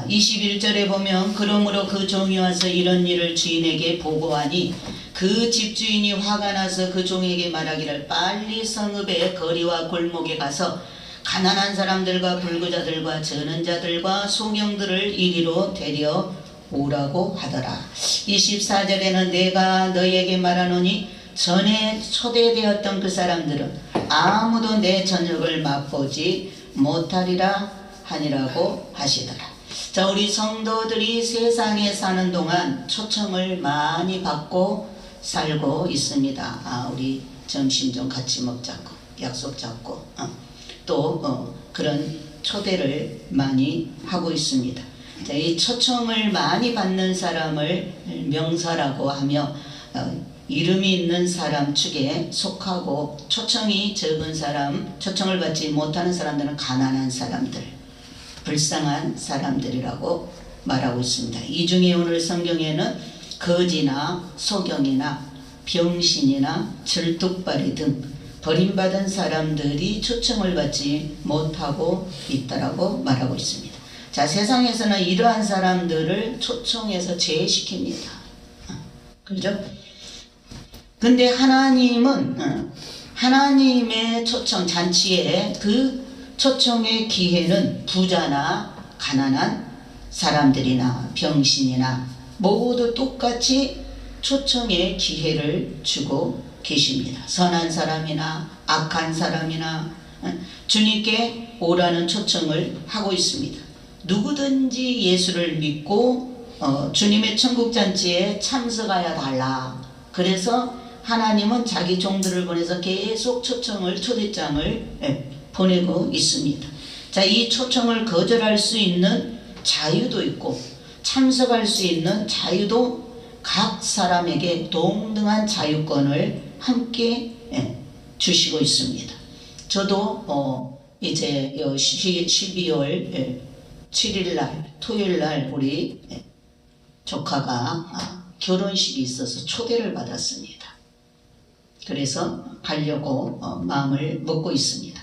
21절에 보면 그러므로 그 종이 와서 이런 일을 주인에게 보고하니 그 집주인이 화가 나서 그 종에게 말하기를 빨리 성읍의 거리와 골목에 가서 가난한 사람들과 불구자들과 저는 자들과 소경들을 이리로 데려 오라고 하더라. 24절에는 내가 너희에게 말하노니 전에 초대되었던 그 사람들은 아무도 내 저녁을 맛보지 못하리라 하니라고 하시더라. 자, 우리 성도들이 세상에 사는 동안 초청을 많이 받고 살고 있습니다. 우리 점심 좀 같이 먹자고 약속 잡고 또 그런 초대를 많이 하고 있습니다. 자, 이 초청을 많이 받는 사람을 명사라고 하며 이름이 있는 사람 축에 속하고 초청이 적은 사람, 초청을 받지 못하는 사람들은 가난한 사람들, 불쌍한 사람들이라고 말하고 있습니다. 이 중에 오늘 성경에는 거지나 소경이나 병신이나 절뚝발이 등 버림받은 사람들이 초청을 받지 못하고 있다라고 말하고 있습니다. 자, 세상에서는 이러한 사람들을 초청해서 제외시킵니다. 그렇죠? 근데 하나님은 하나님의 초청 잔치에 그 초청의 기회는 부자나 가난한 사람들이나 병신이나 모두 똑같이 초청의 기회를 주고 계십니다. 선한 사람이나 악한 사람이나 주님께 오라는 초청을 하고 있습니다. 누구든지 예수를 믿고 주님의 천국잔치에 참석하여 달라. 그래서 하나님은 자기 종들을 보내서 계속 초청을, 초대장을 보내고 있습니다. 자, 이 초청을 거절할 수 있는 자유도 있고 참석할 수 있는 자유도 각 사람에게 동등한 자유권을 함께 주시고 있습니다. 저도 이제 12월 7일날 토요일날 우리 조카가 결혼식이 있어서 초대를 받았습니다. 그래서 가려고 마음을 먹고 있습니다.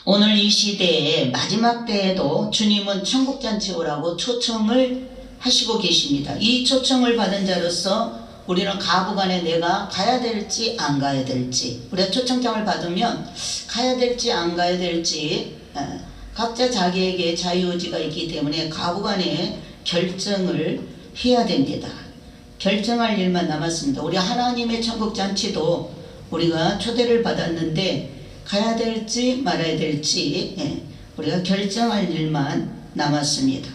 오늘 이 시대의 마지막 때에도 주님은 천국잔치 오라고 초청을 하시고 계십니다. 이 초청을 받은 자로서 우리는 가부간에 내가 가야 될지 안 가야 될지, 우리가 초청장을 받으면 가야 될지 안 가야 될지 각자 자기에게 자유의지가 있기 때문에 가부간에 결정을 해야 됩니다. 결정할 일만 남았습니다. 우리 하나님의 천국잔치도 우리가 초대를 받았는데 가야 될지 말아야 될지 우리가 결정할 일만 남았습니다.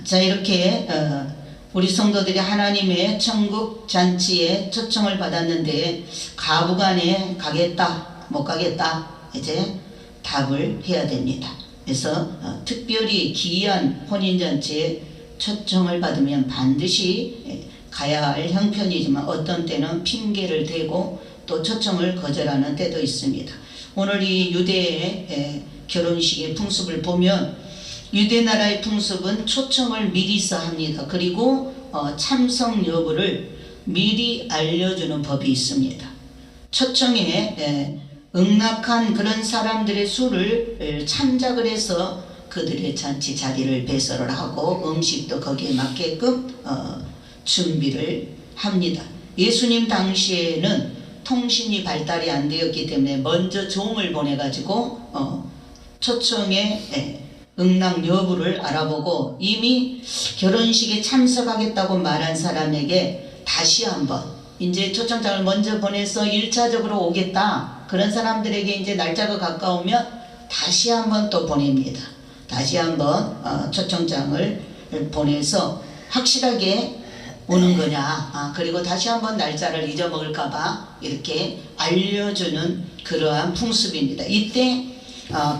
자, 이렇게 우리 성도들이 하나님의 천국잔치에 초청을 받았는데 가부간에 가겠다 못 가겠다 이제 답을 해야 됩니다. 그래서 특별히 기이한 혼인잔치에 초청을 받으면 반드시 가야 할 형편이지만 어떤 때는 핑계를 대고 또 초청을 거절하는 때도 있습니다. 오늘 이 유대의 결혼식의 풍습을 보면 유대 나라의 풍습은 초청을 미리서 합니다. 그리고 참석 여부를 미리 알려주는 법이 있습니다. 초청에 응낙한 그런 사람들의 수를 참작을 해서 그들의 잔치 자리를 배설을 하고 음식도 거기에 맞게끔 준비를 합니다. 예수님 당시에는 통신이 발달이 안 되었기 때문에 먼저 종을 보내가지고 초청에 응낙 여부를 알아보고 이미 결혼식에 참석하겠다고 말한 사람에게 다시 한번 이제 초청장을 먼저 보내서 1차적으로 오겠다 그런 사람들에게 이제 날짜가 가까우면 다시 한번 또 보냅니다. 다시 한번 초청장을 보내서 확실하게 오는 거냐 그리고 다시 한번 날짜를 잊어먹을까봐 이렇게 알려주는 그러한 풍습입니다. 이때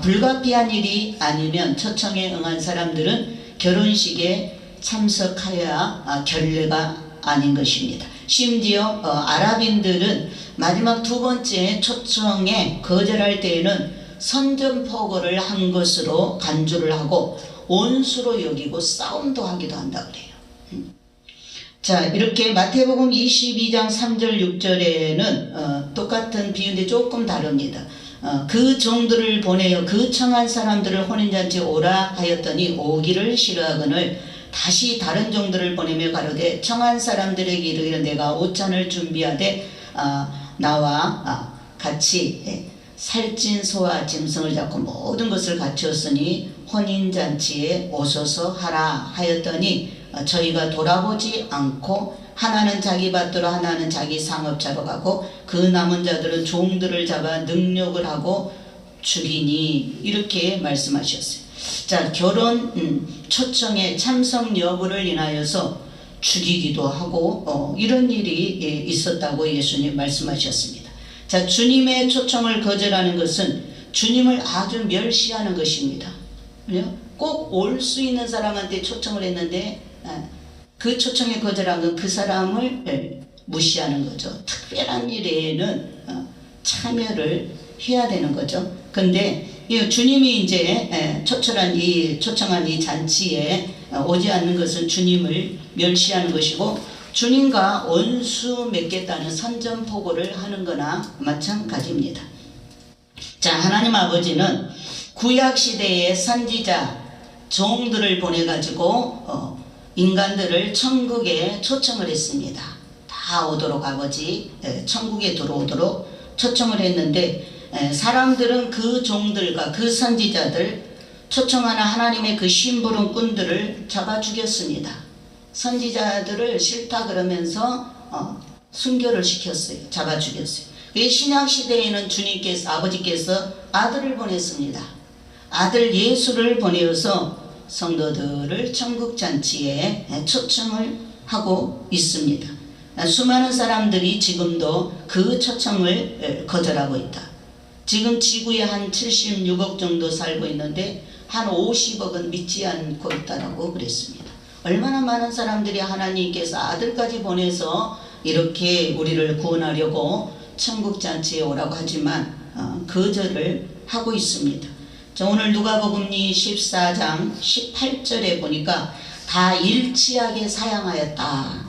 불가피한 일이 아니면 초청에 응한 사람들은 결혼식에 참석하여야 결례가 아닌 것입니다. 심지어 아랍인들은 마지막 두 번째 초청에 거절할 때에는 선전포고를 한 것으로 간주를 하고 온수로 여기고 싸움도 하기도 한다 그래요. 자, 이렇게 마태복음 22장 3절 6절에는 똑같은 비유인데 조금 다릅니다. 그 종들을 보내어 그 청한 사람들을 혼인잔치에 오라 하였더니 오기를 싫어하거늘 다시 다른 종들을 보내며 가로되 청한 사람들에게 이르기를 내가 옷잔을 준비하되 나와 같이 살찐 소와 짐승을 잡고 모든 것을 갖추었으니 혼인잔치에 오소서 하라 하였더니 저희가 돌아보지 않고 하나는 자기 밭으로 하나는 자기 상업자로 가고 그 남은 자들은 종들을 잡아 능욕을 하고 죽이니 이렇게 말씀하셨어요. 자, 결혼 초청의 참석 여부를 인하여서 죽이기도 하고 이런 일이 있었다고 예수님 말씀하셨습니다. 자, 주님의 초청을 거절하는 것은 주님을 아주 멸시하는 것입니다. 꼭 올 수 있는 사람한테 초청을 했는데 그 초청에 거절한 건 그 사람을 무시하는 거죠. 특별한 일에는 참여를 해야 되는 거죠. 근데 주님이 이제 초청한 이 잔치에 오지 않는 것은 주님을 멸시하는 것이고 주님과 원수 맺겠다는 선전포고를 하는 거나 마찬가지입니다. 자, 하나님 아버지는 구약시대의 선지자 종들을 보내가지고 인간들을 천국에 초청을 했습니다. 다 오도록 아버지 천국에 들어오도록 초청을 했는데 사람들은 그 종들과 그 선지자들 초청하는 하나님의 그 심부름꾼들을 잡아 죽였습니다. 선지자들을 싫다 그러면서 순교를 시켰어요. 잡아 죽였어요. 신약시대에는 주님께서 아버지께서 아들을 보냈습니다. 아들 예수를 보내어서 성도들을 천국잔치에 초청을 하고 있습니다. 수많은 사람들이 지금도 그 초청을 거절하고 있다. 지금 지구에 한 76억 정도 살고 있는데 한 50억은 믿지 않고 있다라고 그랬습니다. 얼마나 많은 사람들이 하나님께서 아들까지 보내서 이렇게 우리를 구원하려고 천국잔치에 오라고 하지만 거절을 하고 있습니다. 자, 오늘 누가복음이 14장 18절에 보니까 다 일치하게 사양하였다.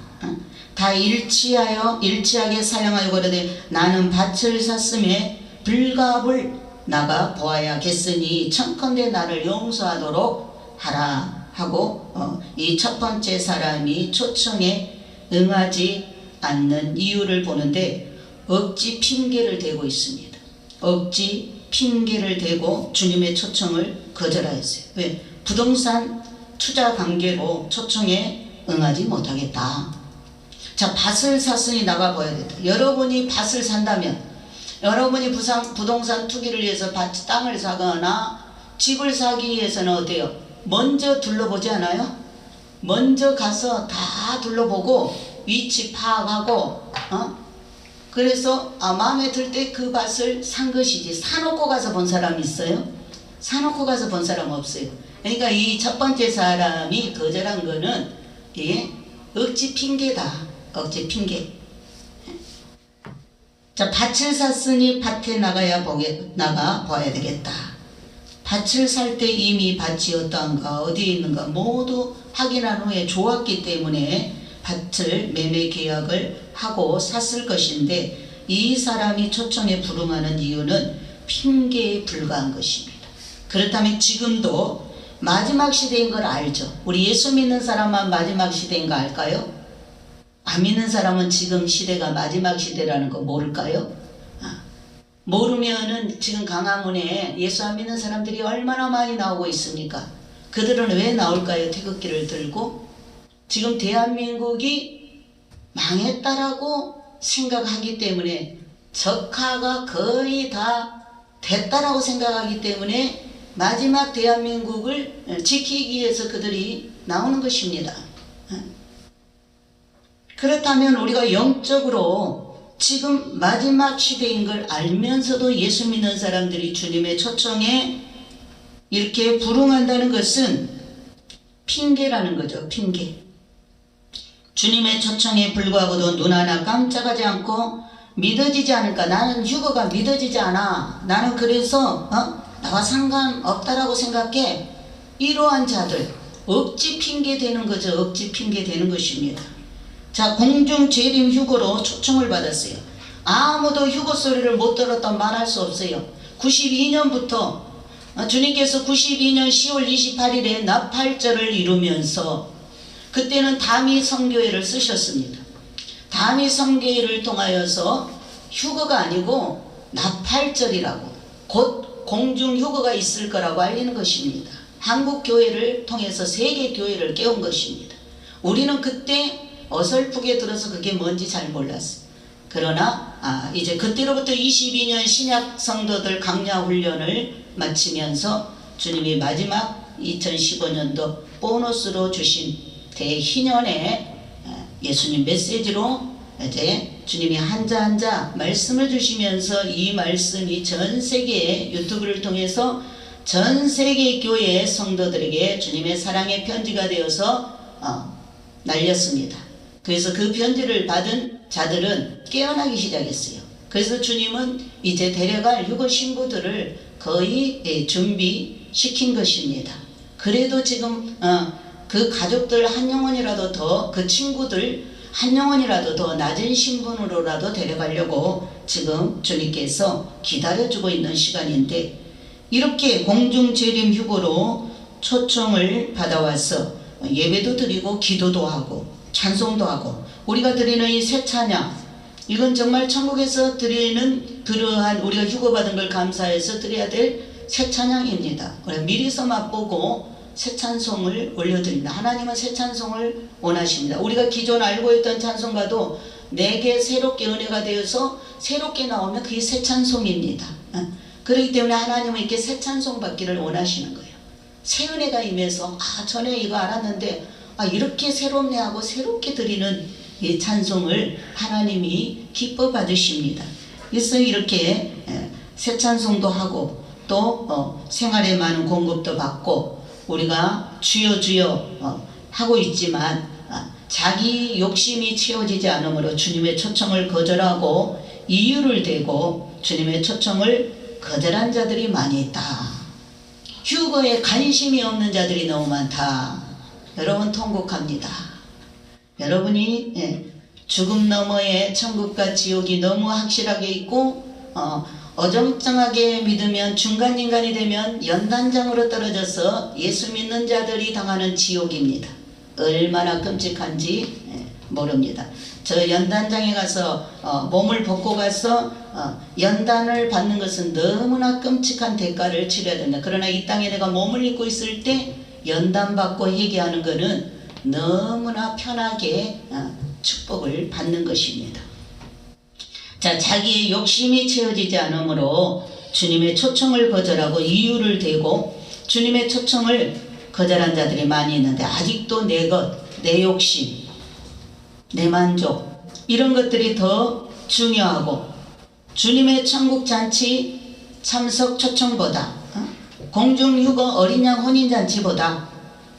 다 일치하게 사양하여 그러되 나는 밭을 샀음에 불갑을 나가 보아야겠으니 청컨대 나를 용서하도록 하라 하고 이 첫 번째 사람이 초청에 응하지 않는 이유를 보는데 억지 핑계를 대고 있습니다. 억지 핑계를 대고 주님의 초청을 거절하였어요. 왜? 부동산 투자 관계로 초청에 응하지 못하겠다. 자, 밭을 샀으니 나가봐야 된다. 여러분이 밭을 산다면 여러분이 부동산 투기를 위해서 땅을 사거나 집을 사기 위해서는 어때요? 먼저 둘러보지 않아요? 먼저 가서 다 둘러보고 위치 파악하고 그래서 마음에 들 때 그 밭을 산 것이지 사놓고 가서 본 사람이 있어요? 사놓고 가서 본 사람 없어요. 그러니까 이 첫 번째 사람이 거절한 거는 억지 핑계다. 억지 핑계. 자, 밭을 샀으니 밭에 나가 봐야 되겠다. 밭을 살 때 이미 밭이 어떠한가 어디에 있는가 모두 확인한 후에 좋았기 때문에 밭을 매매 계약을 하고 샀을 것인데 이 사람이 초청에 불응하는 이유는 핑계에 불과한 것입니다. 그렇다면 지금도 마지막 시대인 걸 알죠. 우리 예수 믿는 사람만 마지막 시대인 거 알까요? 안 믿는 사람은 지금 시대가 마지막 시대라는 거 모를까요? 모르면은 지금 강화문에 예수 안 믿는 사람들이 얼마나 많이 나오고 있습니까? 그들은 왜 나올까요? 태극기를 들고 지금 대한민국이 망했다라고 생각하기 때문에 적화가 거의 다 됐다라고 생각하기 때문에 마지막 대한민국을 지키기 위해서 그들이 나오는 것입니다. 그렇다면 우리가 영적으로 지금 마지막 시대인 걸 알면서도 예수 믿는 사람들이 주님의 초청에 이렇게 불응한다는 것은 핑계라는 거죠. 핑계. 주님의 초청에 불구하고도 눈 하나 깜짝하지 않고 믿어지지 않을까? 나는 휴거가 믿어지지 않아. 나는 그래서 나와 상관없다라고 생각해. 이러한 자들 억지 핑계 되는 거죠. 억지 핑계 되는 것입니다. 자, 공중 재림 휴거로 초청을 받았어요. 아무도 휴거 소리를 못 들었던 말할 수 없어요. 92년부터 주님께서 92년 10월 28일에 나팔절을 이루면서 그때는 다미 선교회를 쓰셨습니다. 다미 선교회를 통하여서 휴거가 아니고 나팔절이라고 곧 공중휴거가 있을 거라고 알리는 것입니다. 한국교회를 통해서 세계교회를 깨운 것입니다. 우리는 그때 어설프게 들어서 그게 뭔지 잘 몰랐어요. 그러나 이제 그때로부터 22년 신약 성도들 강야 훈련을 마치면서 주님이 마지막 2015년도 보너스로 주신 대희년의 예수님 메시지로 이제 주님이 한자 한자 말씀을 주시면서 이 말씀이 전 세계 유튜브를 통해서 전 세계 교회 성도들에게 주님의 사랑의 편지가 되어서 날렸습니다. 그래서 그 편지를 받은 자들은 깨어나기 시작했어요. 그래서 주님은 이제 데려갈 휴거 신부들을 거의 준비시킨 것입니다. 그래도 지금 그 가족들 한 영혼이라도 더, 그 친구들 한 영혼이라도 더 낮은 신분으로라도 데려가려고 지금 주님께서 기다려주고 있는 시간인데, 이렇게 공중재림 휴거로 초청을 받아와서 예배도 드리고 기도도 하고 찬송도 하고 우리가 드리는 이 새 찬양, 이건 정말 천국에서 드리는 그러한 우리가 휴거받은 걸 감사해서 드려야 될 새 찬양입니다. 미리서 맛보고 새 찬송을 올려드립니다. 하나님은 새 찬송을 원하십니다. 우리가 기존 알고 있던 찬송가도 내게 새롭게 은혜가 되어서 새롭게 나오면 그게 새 찬송입니다. 그렇기 때문에 하나님은 이렇게 새 찬송 받기를 원하시는 거예요. 새 은혜가 임해서 전에 이거 알았는데 이렇게 새롭네 하고 새롭게 드리는 이 찬송을 하나님이 기뻐 받으십니다. 그래서 이렇게 새 찬송도 하고 또 생활에 많은 공급도 받고 우리가 주여 주여 하고 있지만 자기 욕심이 채워지지 않으므로 주님의 초청을 거절하고 이유를 대고 주님의 초청을 거절한 자들이 많이 있다. 휴거에 관심이 없는 자들이 너무 많다. 여러분 통곡합니다. 여러분이 죽음 너머에 천국과 지옥이 너무 확실하게 있고 어정쩡하게 믿으면 중간인간이 되면 연단장으로 떨어져서 예수 믿는 자들이 당하는 지옥입니다. 얼마나 끔찍한지 모릅니다. 저 연단장에 가서 몸을 벗고 가서 연단을 받는 것은 너무나 끔찍한 대가를 치러야 된다. 그러나 이 땅에 내가 몸을 입고 있을 때 연단받고 회개하는 것은 너무나 편하게 축복을 받는 것입니다. 자, 자기의 욕심이 채워지지 않으므로 주님의 초청을 거절하고 이유를 대고 주님의 초청을 거절한 자들이 많이 있는데, 아직도 내 것, 내 욕심, 내 만족, 이런 것들이 더 중요하고 주님의 천국 잔치 참석 초청보다 공중휴거 어린 양 혼인잔치보다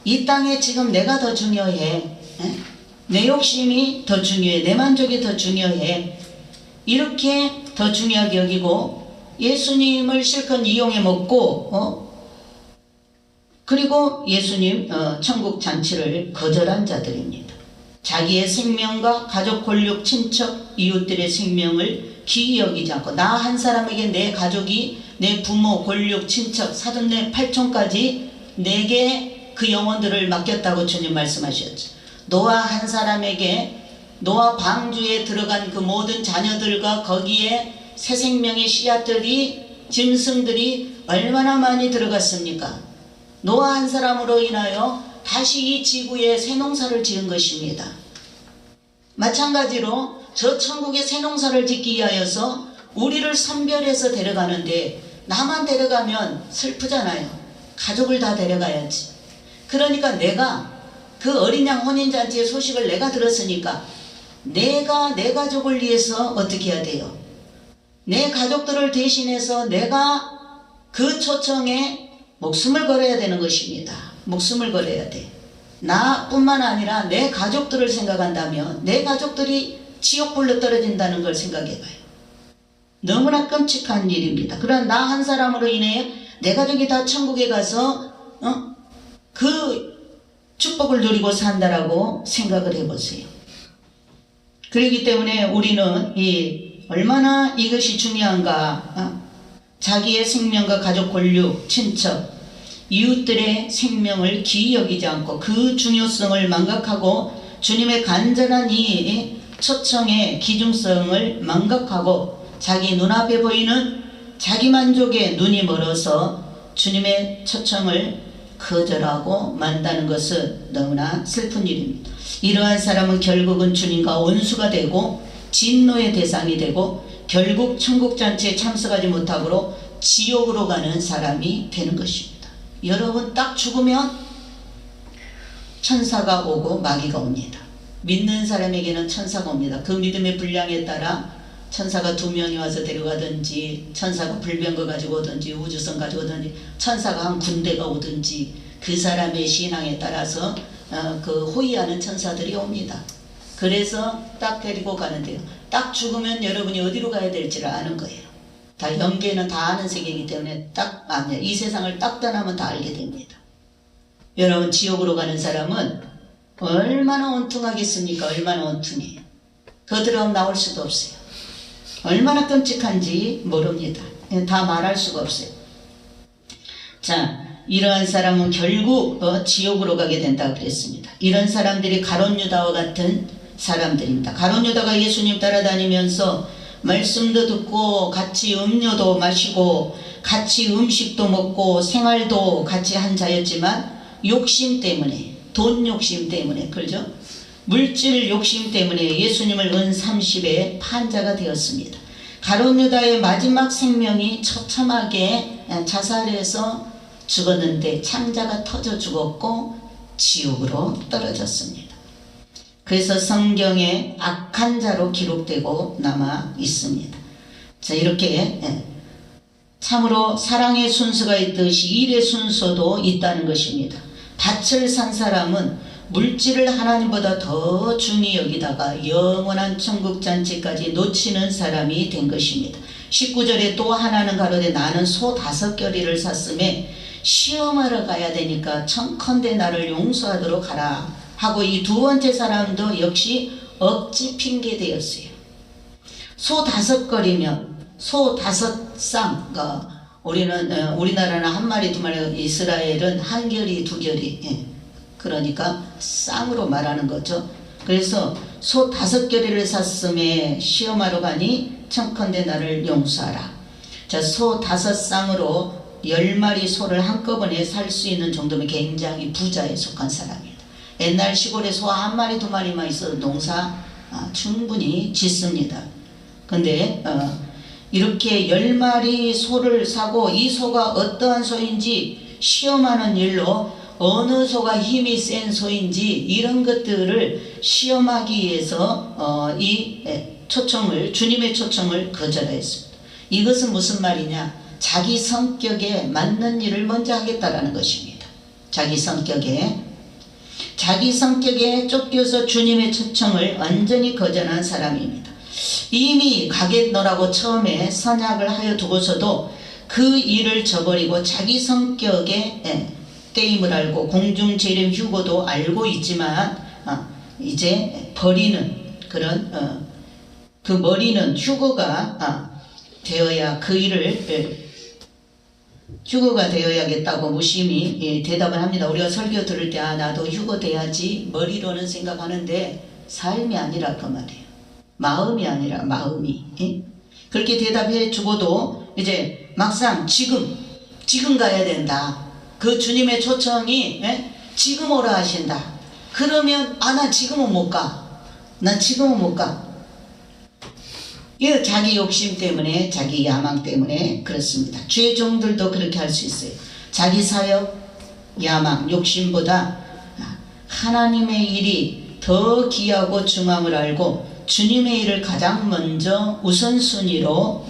이 땅에 지금 내가 더 중요해, 내 욕심이 더 중요해, 내 만족이 더 중요해, 이렇게 더 중요하게 여기고 예수님을 실컷 이용해 먹고 그리고 예수님 천국 잔치를 거절한 자들입니다. 자기의 생명과 가족, 권력, 친척, 이웃들의 생명을 귀히 여기지 않고 나 한 사람에게 내 가족이, 내 부모, 권력, 친척, 사돈네, 팔촌까지 내게 그 영혼들을 맡겼다고 주님 말씀하셨죠. 노아 한 사람에게, 노아 방주에 들어간 그 모든 자녀들과 거기에 새 생명의 씨앗들이, 짐승들이 얼마나 많이 들어갔습니까? 노아 한 사람으로 인하여 다시 이 지구에 새 농사를 지은 것입니다. 마찬가지로 저 천국에 새 농사를 짓기 위하여서 우리를 선별해서 데려가는데 나만 데려가면 슬프잖아요. 가족을 다 데려가야지. 그러니까 내가 그 어린 양 혼인잔치의 소식을 내가 들었으니까 내가 내 가족을 위해서 어떻게 해야 돼요? 내 가족들을 대신해서 내가 그 초청에 목숨을 걸어야 되는 것입니다. 목숨을 걸어야 돼. 나뿐만 아니라 내 가족들을 생각한다면 내 가족들이 지옥불로 떨어진다는 걸 생각해봐요. 너무나 끔찍한 일입니다. 그러나 나 한 사람으로 인해 내 가족이 다 천국에 가서 그 축복을 누리고 산다라고 생각을 해보세요. 그렇기 때문에 우리는 얼마나 이것이 중요한가. 자기의 생명과 가족, 권력, 친척, 이웃들의 생명을 귀히 여기지 않고 그 중요성을 망각하고 주님의 간절한 이 초청의 기중성을 망각하고 자기 눈앞에 보이는 자기 만족에 눈이 멀어서 주님의 초청을 거절하고 만다는 것은 너무나 슬픈 일입니다. 이러한 사람은 결국은 주님과 원수가 되고 진노의 대상이 되고 결국 천국잔치에 참석하지 못하고 지옥으로 가는 사람이 되는 것입니다. 여러분, 딱 죽으면 천사가 오고 마귀가 옵니다. 믿는 사람에게는 천사가 옵니다. 그 믿음의 분량에 따라 천사가 2명이 와서 데려가든지, 천사가 불병거 가지고 오든지, 우주선 가지고 오든지, 천사가 한 군대가 오든지, 그 사람의 신앙에 따라서 그 호위하는 천사들이 옵니다. 그래서 딱 데리고 가는데요, 딱 죽으면 여러분이 어디로 가야 될지를 아는 거예요. 다 영계는 다 아는 세계이기 때문에 딱 아냐, 이 세상을 딱 떠나면 다 알게 됩니다. 여러분, 지옥으로 가는 사람은 얼마나 온통하겠습니까? 얼마나 온통해요. 거들어 나올 수도 없어요. 얼마나 끔찍한지 모릅니다. 다 말할 수가 없어요. 자, 이러한 사람은 결국 지옥으로 가게 된다고 그랬습니다. 이런 사람들이 가룟 유다와 같은 사람들입니다. 가룟 유다가 예수님 따라다니면서 말씀도 듣고 같이 음료도 마시고 같이 음식도 먹고 생활도 같이 한 자였지만 욕심 때문에, 돈 욕심 때문에, 그렇죠? 물질 욕심 때문에 예수님을 은 30에 판자가 되었습니다. 가룟 유다의 마지막 생명이 처참하게 자살해서 죽었는데 창자가 터져 죽었고 지옥으로 떨어졌습니다. 그래서 성경에 악한 자로 기록되고 남아 있습니다. 자, 이렇게 참으로 사랑의 순서가 있듯이 일의 순서도 있다는 것입니다. 밭을 산 사람은 물질을 하나님보다 더 중히 여기다가 영원한 천국잔치까지 놓치는 사람이 된 것입니다. 19절에 또 하나는 가로되 나는 소 5겨리를 샀음에 시험하러 가야 되니까 청컨대 나를 용서하도록 하라 하고, 이 두 번째 사람도 역시 억지 핑계 되었어요. 소 5거리면 소 5쌍, 우리나라는 한 마리 두 마리, 이스라엘은 한 겨리 두 겨리, 그러니까 쌍으로 말하는 거죠. 그래서 소 5겨리를 샀음에 시험하러 가니 청컨대 나를 용서하라. 자, 소 5쌍으로 10마리 소를 한꺼번에 살 수 있는 정도면 굉장히 부자에 속한 사람입니다. 옛날 시골에 소 한 마리 두 마리만 있어도 농사 충분히 짓습니다. 근데 이렇게 10마리 소를 사고 이 소가 어떠한 소인지 시험하는 일로 어느 소가 힘이 센 소인지 이런 것들을 시험하기 위해서 이 초청을, 주님의 초청을 거절했습니다. 이것은 무슨 말이냐? 자기 성격에 맞는 일을 먼저 하겠다라는 것입니다. 자기 성격에 쫓겨서 주님의 초청을 완전히 거절한 사람입니다. 이미 가겠노라고 처음에 선약을 하여 두고서도 그 일을 저버리고 자기 성격에 떼임을 알고 공중재림 휴고도 알고 있지만 이제 버리는 그런 그 머리는 휴거가 되어야 그 일을 휴거가 되어야겠다고 무심히 대답을 합니다. 우리가 설교 들을 때 나도 휴거 돼야지 머리로는 생각하는데 삶이 아니라 그 말이에요. 마음이 아니라 마음이. 그렇게 대답해 주고도 이제 막상 지금 가야 된다. 그 주님의 초청이 지금 오라 하신다. 그러면 나 지금은 못 가. 나 지금은 못 가. 이 자기 욕심 때문에, 자기 야망 때문에 그렇습니다. 주의 종들도 그렇게 할 수 있어요. 자기 사역, 야망, 욕심보다 하나님의 일이 더 귀하고 중함을 알고 주님의 일을 가장 먼저 우선순위로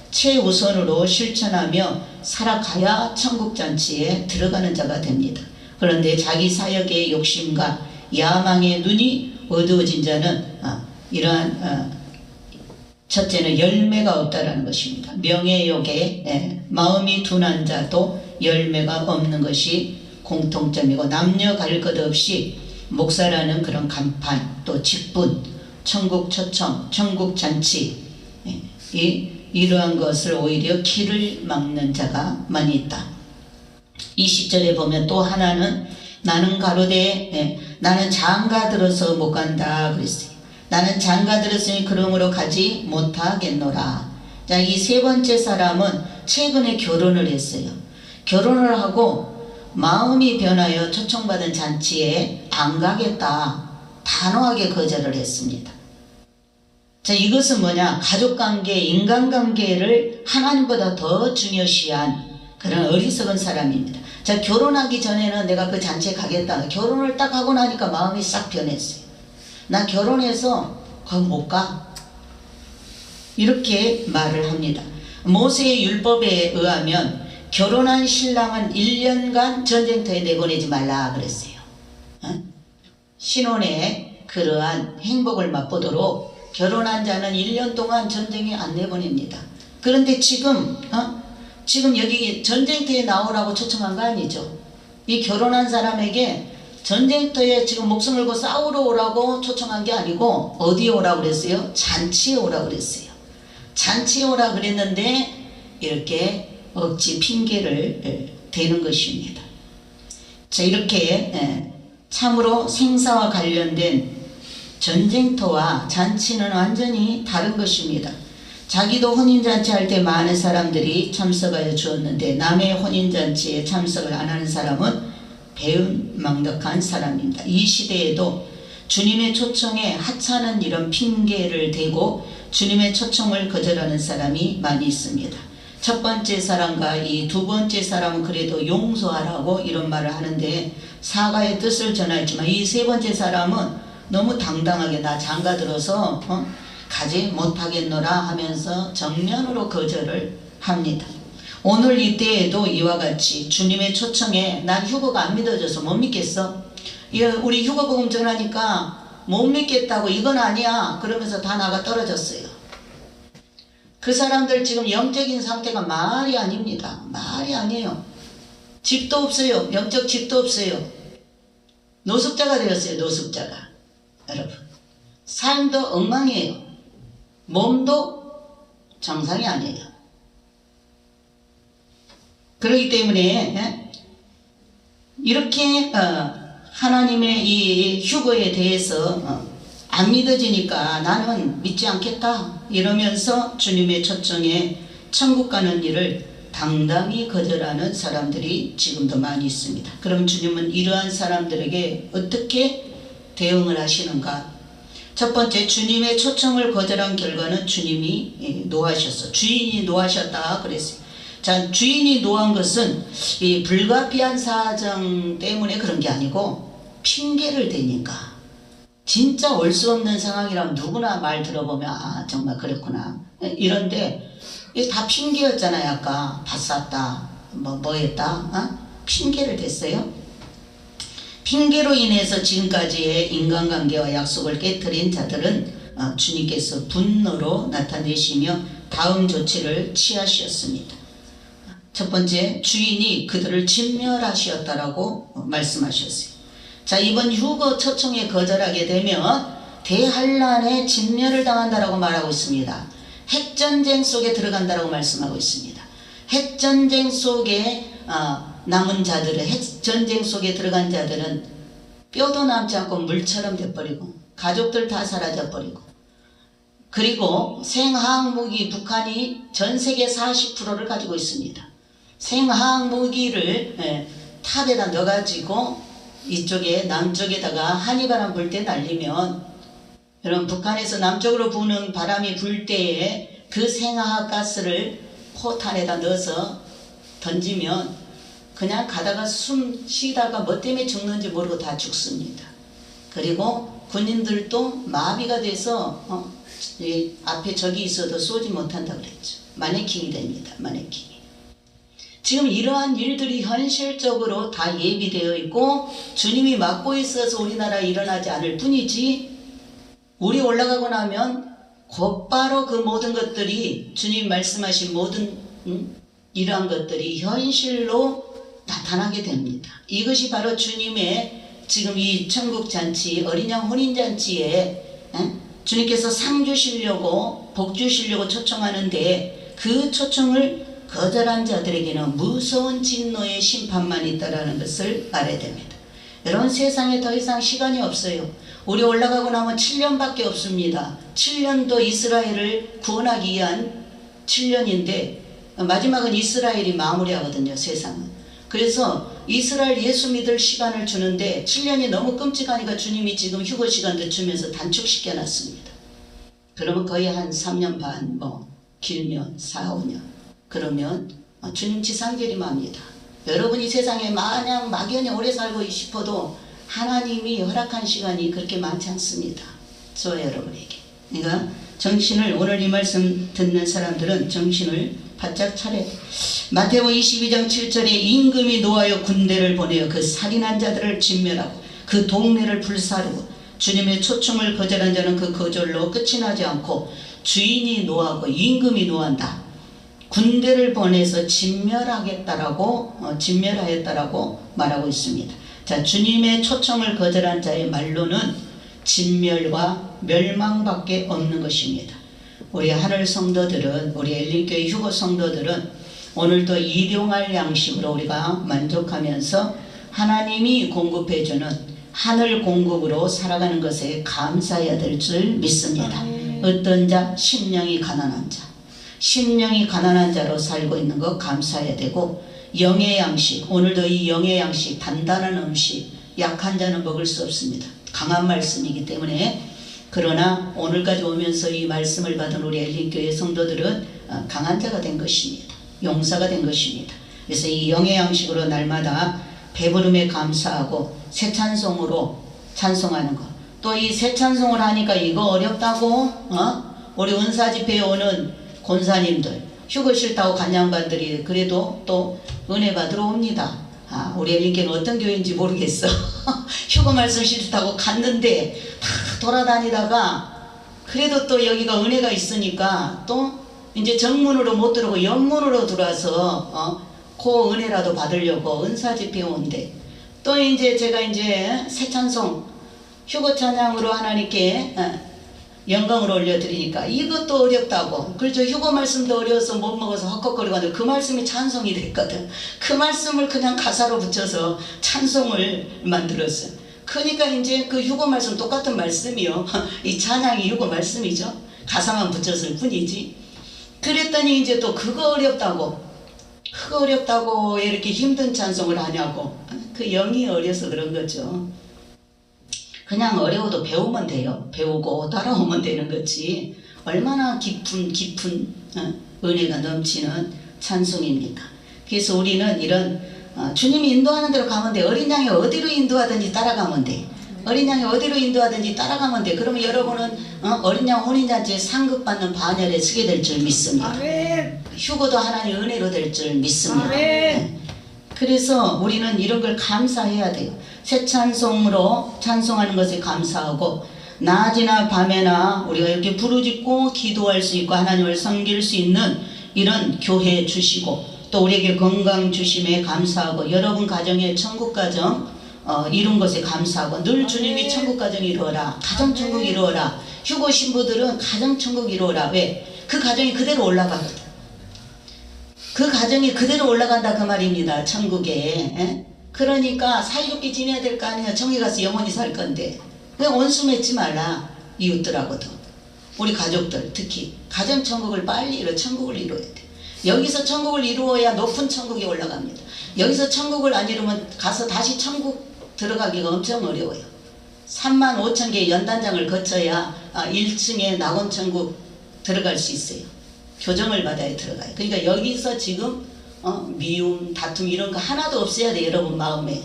최우선으로 실천하며 살아가야 천국잔치에 들어가는 자가 됩니다. 그런데 자기 사역의 욕심과 야망의 눈이 어두워진 자는 이러한 첫째는 열매가 없다라는 것입니다. 명예욕에 마음이 둔한 자도 열매가 없는 것이 공통점이고, 남녀 갈 것 없이 목사라는 그런 간판, 또 직분, 천국 초청, 천국 잔치, 이 이러한 것을 오히려 길을 막는 자가 많이 있다. 20절에 보면 또 하나는 나는 가로되 나는 장가 들어서 못 간다 그랬어요. 나는 장가 들었으니 그러므로 가지 못하겠노라. 자, 이 세 번째 사람은 최근에 결혼을 했어요. 결혼을 하고 마음이 변하여 초청받은 잔치에 안 가겠다 단호하게 거절을 했습니다. 자, 이것은 뭐냐? 가족관계, 인간관계를 하나님보다 더 중요시한 그런 어리석은 사람입니다. 자, 결혼하기 전에는 내가 그 잔치에 가겠다. 결혼을 딱 하고 나니까 마음이 싹 변했어요. 나 결혼해서 거기 못 가. 이렇게 말을 합니다. 모세의 율법에 의하면 결혼한 신랑은 1년간 전쟁터에 내보내지 말라 그랬어요. 신혼에 그러한 행복을 맛보도록 결혼한 자는 1년 동안 전쟁에 안 내보냅니다. 그런데 지금 여기 전쟁터에 나오라고 초청한 거 아니죠. 이 결혼한 사람에게 전쟁터에 지금 목숨 걸고 싸우러 오라고 초청한 게 아니고 어디에 오라고 그랬어요? 잔치에 오라고 그랬어요. 잔치에 오라 그랬는데 이렇게 억지 핑계를 대는 것입니다. 자, 이렇게 참으로 생사와 관련된 전쟁터와 잔치는 완전히 다른 것입니다. 자기도 혼인잔치 할 때 많은 사람들이 참석하여 주었는데 남의 혼인잔치에 참석을 안 하는 사람은 배은망덕한 사람입니다. 이 시대에도 주님의 초청에 하찮은 이런 핑계를 대고 주님의 초청을 거절하는 사람이 많이 있습니다. 첫 번째 사람과 이 두 번째 사람은 그래도 용서하라고 이런 말을 하는데 사과의 뜻을 전하지만 이 세 번째 사람은 너무 당당하게 나 장가 들어서 가지 못하겠노라 하면서 정면으로 거절을 합니다. 오늘 이때에도 이와 같이 주님의 초청에 난 휴거가 안 믿어져서 못 믿겠어. 우리 휴거복음 전하니까 못 믿겠다고 이건 아니야 그러면서 다 나가 떨어졌어요. 그 사람들 지금 영적인 상태가 말이 아닙니다. 말이 아니에요. 집도 없어요. 영적 집도 없어요. 노숙자가 되었어요. 노숙자가. 여러분 삶도 엉망이에요. 몸도 정상이 아니에요. 그렇기 때문에 이렇게 하나님의 이 휴거에 대해서 안 믿어지니까 나는 믿지 않겠다 이러면서 주님의 초청에 천국 가는 일을 당당히 거절하는 사람들이 지금도 많이 있습니다. 그럼 주님은 이러한 사람들에게 어떻게 대응을 하시는가? 첫 번째, 주님의 초청을 거절한 결과는 주님이 노하셨어. 주인이 노하셨다 그랬어요. 자, 주인이 노한 것은 이 불가피한 사정 때문에 그런 게 아니고 핑계를 대니까. 진짜 올 수 없는 상황이라면 누구나 말 들어보면 아 정말 그렇구나 이런데 이게 다 핑계였잖아요. 아까 밭 샀다 뭐 했다 핑계를 댔어요. 핑계로 인해서 지금까지의 인간관계와 약속을 깨뜨린 자들은 주님께서 분노로 나타내시며 다음 조치를 취하셨습니다. 첫 번째, 주인이 그들을 진멸하셨다라고 말씀하셨어요. 자, 이번 휴거 초청에 거절하게 되면 대환란에 진멸을 당한다라고 말하고 있습니다. 핵전쟁 속에 들어간다라고 말씀하고 있습니다. 핵전쟁 속에 남은 자들은, 핵전쟁 속에 들어간 자들은 뼈도 남지 않고 물처럼 돼버리고 가족들 다 사라져버리고 그리고 생화학무기 북한이 전세계 40%를 가지고 있습니다. 생화학무기를 탑에다 넣어가지고 이쪽에 남쪽에다가 한이바람 불 때 날리면 여러분 북한에서 남쪽으로 부는 바람이 불 때에 그 생화학가스를 포탄에다 넣어서 던지면 그냥 가다가 숨 쉬다가 뭐 때문에 죽는지 모르고 다 죽습니다. 그리고 군인들도 마비가 돼서 앞에 적이 있어도 쏘지 못한다 그랬죠. 마네킹이 됩니다. 마네킹이. 지금 이러한 일들이 현실적으로 다 예비되어 있고 주님이 막고 있어서 우리나라에 일어나지 않을 뿐이지 우리 올라가고 나면 곧바로 그 모든 것들이 주님 말씀하신 모든 이러한 것들이 현실로 나타나게 됩니다. 이것이 바로 주님의 지금 이 천국잔치 어린 양 혼인잔치에 주님께서 상 주시려고 복 주시려고 초청하는데 그 초청을 거절한 자들에게는 무서운 진노의 심판만 있다라는 것을 알아야 됩니다. 여러분, 세상에 더 이상 시간이 없어요. 우리 올라가고 나면 7년밖에 없습니다. 7년도 이스라엘을 구원하기 위한 7년인데 마지막은 이스라엘이 마무리하거든요, 세상은. 그래서 이스라엘 예수 믿을 시간을 주는데 7년이 너무 끔찍하니까 주님이 지금 휴거 시간도 주면서 단축시켜 놨습니다. 그러면 거의 한 3년 반, 길면 4, 5년. 그러면 주님 지상재림합니다. 여러분이 세상에 마냥 막연히 오래 살고 싶어도 하나님이 허락한 시간이 그렇게 많지 않습니다. 저와 여러분에게. 그러니까 정신을, 오늘 이 말씀 듣는 사람들은 정신을 바짝 차려. 마태복음 22장 7절에 임금이 노하여 군대를 보내어 그 살인한 자들을 진멸하고 그 동네를 불사르고 주님의 초청을 거절한 자는 그 거절로 끝이 나지 않고 주인이 노하고 임금이 노한다. 군대를 보내서 진멸하였다라고 말하고 있습니다. 자, 주님의 초청을 거절한 자의 말로는 진멸과 멸망밖에 없는 것입니다. 우리 하늘 성도들은, 우리 엘린교회 휴거 성도들은 오늘도 일용할 양식으로 우리가 만족하면서 하나님이 공급해주는 하늘 공급으로 살아가는 것에 감사해야 될 줄 믿습니다. 어떤 자? 심령이 가난한 자. 심령이 가난한 자로 살고 있는 것 감사해야 되고, 영의 양식, 오늘도 이 영의 양식, 단단한 음식, 약한 자는 먹을 수 없습니다. 강한 말씀이기 때문에. 그러나 오늘까지 오면서 이 말씀을 받은 우리 엘린교회 성도들은 강한 자가 된 것입니다. 용사가 된 것입니다. 그래서 이 영의 양식으로 날마다 배부름에 감사하고 새 찬송으로 찬송하는 것. 또 이 새 찬송을 하니까 이거 어렵다고 우리 은사집회에 오는 권사님들, 휴거 싫다고 간 양반들이 그래도 또 은혜 받으러 옵니다. 우리 엘린교회는 어떤 교회인지 모르겠어. 휴거 말씀 싫다고 갔는데 다 돌아다니다가 그래도 또 여기가 은혜가 있으니까 또 이제 정문으로 못 들어오고 옆문으로 들어와서 그 은혜라도 받으려고 은사집회에 온대. 또 이제 제가 이제 새 찬송 휴거 찬양으로 하나님께 영광을 올려드리니까 이것도 어렵다고. 그렇죠. 휴거 말씀도 어려워서 못 먹어서 헉헉거리고 하는데 그 말씀이 찬송이 됐거든. 그 말씀을 그냥 가사로 붙여서 찬송을 만들었어요. 그러니까 이제 그 휴거 말씀 똑같은 말씀이요. 이 찬양이 휴거 말씀이죠. 가사만 붙였을 뿐이지. 그랬더니 이제 또 그거 어렵다고 왜 이렇게 힘든 찬송을 하냐고. 그 영이 어려서 그런 거죠. 그냥 어려워도 배우면 돼요. 배우고 따라오면 되는 거지. 얼마나 깊은 은혜가 넘치는 찬송입니까? 그래서 우리는 이런 주님이 인도하는 대로 가면 돼. 어린 양이 어디로 인도하든지 따라가면 돼. 어린 양이 어디로 인도하든지 따라가면 돼. 그러면 여러분은 어린 양 혼인잔치에 상급받는 반열에 서게 될 줄 믿습니다. 아멘. 휴거도 하나님의 은혜로 될 줄 믿습니다. 네. 그래서 우리는 이런 걸 감사해야 돼요. 새 찬송으로 찬송하는 것에 감사하고, 낮이나 밤에나 우리가 이렇게 부르짖고 기도할 수 있고 하나님을 섬길 수 있는 이런 교회 주시고, 또 우리에게 건강 주심에 감사하고, 여러분 가정에 천국 가정 이룬 것에 감사하고, 늘 주님이 천국 가정 이루어라, 가정 천국 이루어라. 휴거 신부들은 가정 천국 이루어라. 왜? 그 가정이 그대로 올라가거든. 그 가정이 그대로 올라간다 그 말입니다. 천국에. 그러니까 사이좋게 지내야 될 거 아니에요. 천국에 가서 영원히 살 건데. 그냥 원수 맺지 말라. 이웃들하고도. 우리 가족들 특히 가정 천국을 빨리 천국을 이루어야 돼. 여기서 천국을 이루어야 높은 천국에 올라갑니다. 여기서 천국을 안 이루면 가서 다시 천국 들어가기가 엄청 어려워요. 35,000개의 연단장을 거쳐야 1층에 낙원천국 들어갈 수 있어요. 교정을 받아야 들어가요. 그러니까 여기서 지금 미움, 다툼 이런 거 하나도 없어야 돼. 여러분 마음에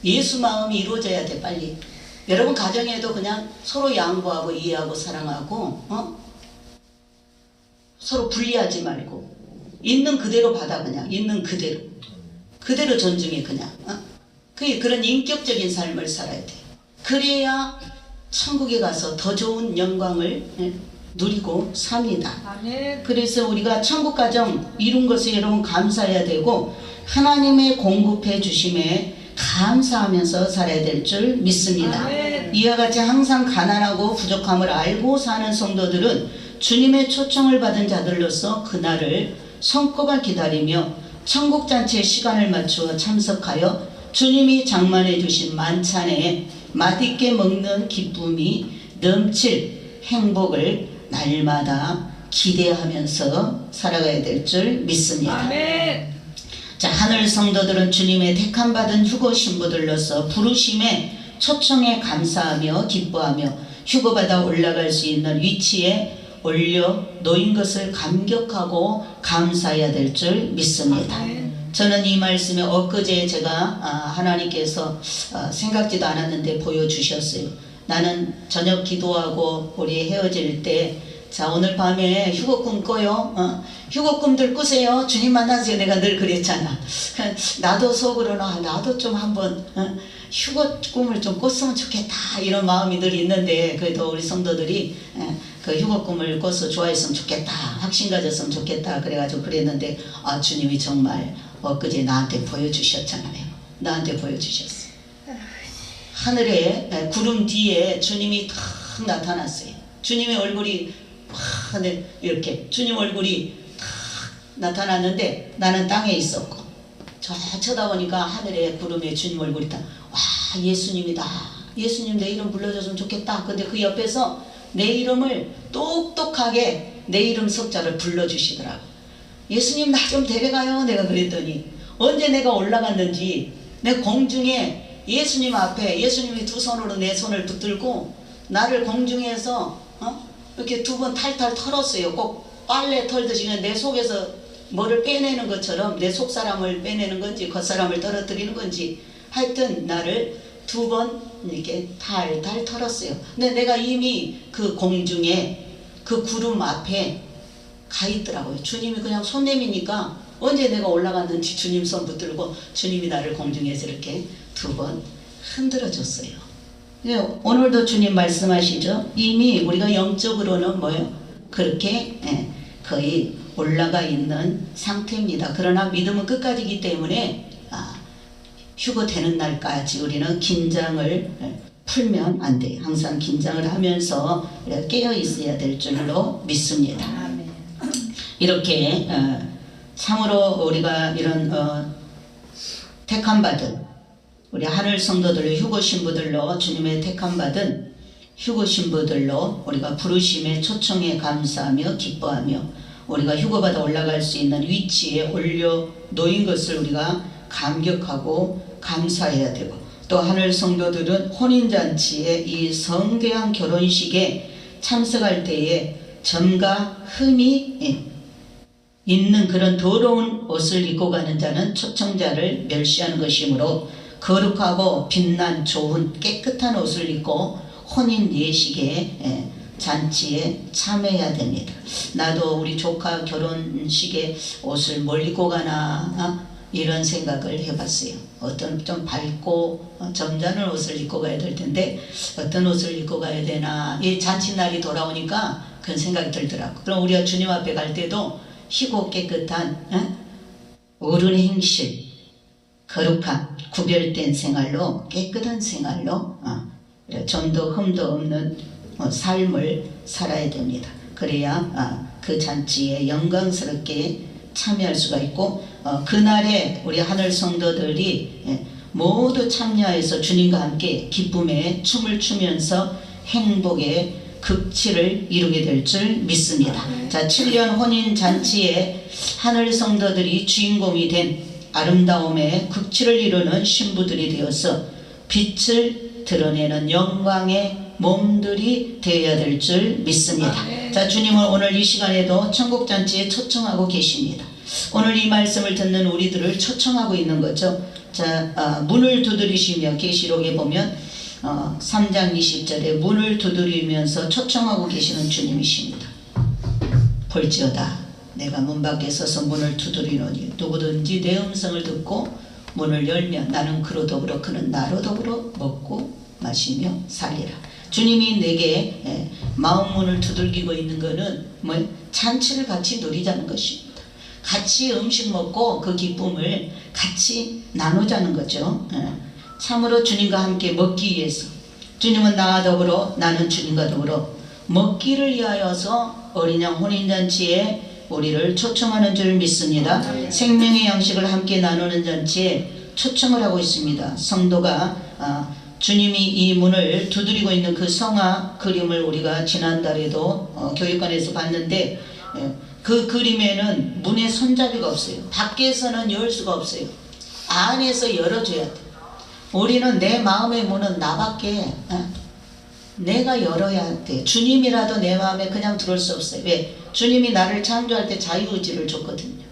예수 마음이 이루어져야 돼. 빨리. 여러분 가정에도 그냥 서로 양보하고 이해하고 사랑하고 서로 분리하지 말고 있는 그대로 받아. 그냥 있는 그대로 존중해. 그냥 그런 인격적인 삶을 살아야 돼. 그래야 천국에 가서 더 좋은 영광을 누리고 삽니다. 아멘. 그래서 우리가 천국 가정 이룬 것에 여러분 감사해야 되고, 하나님의 공급해 주심에 감사하면서 살아야 될 줄 믿습니다. 아멘. 이와 같이 항상 가난하고 부족함을 알고 사는 성도들은 주님의 초청을 받은 자들로서 그날을 손꼽아 기다리며 천국잔치의 시간을 맞추어 참석하여 주님이 장만해 주신 만찬에 맛있게 먹는 기쁨이 넘칠 행복을 날마다 기대하면서 살아가야 될 줄 믿습니다. 아멘. 자, 하늘 성도들은 주님의 택함받은 휴거 신부들로서 부르심에 초청에 감사하며 기뻐하며 휴거받아 올라갈 수 있는 위치에 올려 놓인 것을 감격하고 감사해야 될 줄 믿습니다. 저는 이 말씀에 엊그제 제가 하나님께서 생각지도 않았는데 보여주셨어요. 나는 저녁 기도하고 우리 헤어질 때, 자, 오늘 밤에 휴거꿈 꿔요. 휴거꿈들 꾸세요. 주님 만나세요. 내가 늘 그랬잖아. 나도 속으로는 나도 좀 한번 휴거꿈을 좀 꿨으면 좋겠다, 이런 마음이 늘 있는데, 그래도 우리 성도들이 그 휴거꿈을 꿔서 좋아했으면 좋겠다, 확신 가졌으면 좋겠다 그래가지고 그랬는데, 주님이 정말 엊그제 나한테 보여주셨잖아요. 나한테 보여주셨어. 하늘에 구름 뒤에 주님이 탁 나타났어요. 주님의 얼굴이 이렇게 주님 얼굴이 탁 나타났는데 나는 땅에 있었고, 저 쳐다보니까 하늘에 구름에 주님 얼굴이 딱, 와, 예수님이다. 예수님 내 이름 불러줬으면 좋겠다. 근데 그 옆에서 내 이름을 똑똑하게 내 이름 석자를 불러주시더라고. 예수님 나 좀 데려가요. 내가 그랬더니 언제 내가 올라갔는지, 내 공중에 예수님 앞에 예수님이 두 손으로 내 손을 붙들고 나를 공중에서 이렇게 두 번 탈탈 털었어요. 꼭 빨래 털듯이 그냥 내 속에서 뭐를 빼내는 것처럼, 내 속사람을 빼내는 건지 겉사람을 떨어뜨리는 건지 하여튼 나를 두 번 이렇게 탈탈 털었어요. 근데 내가 이미 그 공중에 그 구름 앞에 가 있더라고요. 주님이 그냥 손 내미니까 언제 내가 올라갔는지 주님 손 붙들고 주님이 나를 공중에서 이렇게 두 번 흔들어 줬어요. 오늘도 주님 말씀하시죠. 이미 우리가 영적으로는 뭐요? 그렇게 거의 올라가 있는 상태입니다. 그러나 믿음은 끝까지이기 때문에 휴거 되는 날까지 우리는 긴장을 풀면 안 돼요. 항상 긴장을 하면서 깨어 있어야 될 줄로 믿습니다. 이렇게 참으로 우리가 이런 택함받은 우리 하늘 성도들, 휴거 신부들로, 주님의 택함받은 휴거 신부들로 우리가 부르심에 초청에 감사하며 기뻐하며 우리가 휴거받아 올라갈 수 있는 위치에 올려 놓인 것을 우리가 감격하고 감사해야 되고, 또 하늘 성도들은 혼인잔치에 이 성대한 결혼식에 참석할 때에 점과 흠이 있는 그런 더러운 옷을 입고 가는 자는 초청자를 멸시하는 것이므로 거룩하고 빛난 좋은 깨끗한 옷을 입고 혼인 예식에 잔치에 참여해야 됩니다. 나도 우리 조카 결혼식에 옷을 뭘 입고 가나 이런 생각을 해봤어요. 어떤 좀 밝고 점잖은 옷을 입고 가야 될 텐데 어떤 옷을 입고 가야 되나, 이 잔치날이 돌아오니까 그런 생각이 들더라고. 그럼 우리가 주님 앞에 갈 때도 희고 깨끗한 어른 행실, 거룩한 구별된 생활로, 깨끗한 생활로 좀도 흠도 없는 삶을 살아야 됩니다. 그래야 그 잔치에 영광스럽게 참여할 수가 있고, 그날에 우리 하늘 성도들이 모두 참여해서 주님과 함께 기쁨의 춤을 추면서 행복의 극치를 이루게 될 줄 믿습니다. 자, 7년 혼인 잔치에 하늘 성도들이 주인공이 된 아름다움의 극치를 이루는 신부들이 되어서 빛을 드러내는 영광의 몸들이 되어야 될 줄 믿습니다. 자, 주님은 오늘 이 시간에도 천국잔치에 초청하고 계십니다. 오늘 이 말씀을 듣는 우리들을 초청하고 있는 거죠. 자, 문을 두드리시며, 계시록에 보면 3장 20절에 문을 두드리면서 초청하고 계시는 주님이십니다. 볼지어다 내가 문 밖에 서서 문을 두드리노니 누구든지 내 음성을 듣고 문을 열면 나는 그로 더불어 그는 나로 더불어 먹고 마시며 살리라. 주님이 내게 마음 문을 두들기고 있는 것은 잔치를 같이 누리자는 것입니다. 같이 음식 먹고 그 기쁨을 같이 나누자는 거죠. 참으로 주님과 함께 먹기 위해서, 주님은 나와 더불어 나는 주님과 더불어 먹기를 위하여서 어린 양 혼인잔치에 우리를 초청하는 줄 믿습니다. 생명의 양식을 함께 나누는 잔치에 초청을 하고 있습니다. 성도가 주님이 이 문을 두드리고 있는 그 성화 그림을 우리가 지난달에도 교육관에서 봤는데, 그 그림에는 문에 손잡이가 없어요. 밖에서는 열 수가 없어요. 안에서 열어줘야 돼. 우리는 내 마음의 문은 나밖에 내가 열어야 돼. 주님이라도 내 마음에 그냥 들어올 수 없어요. 왜? 주님이 나를 창조할 때 자유의지를 줬거든요.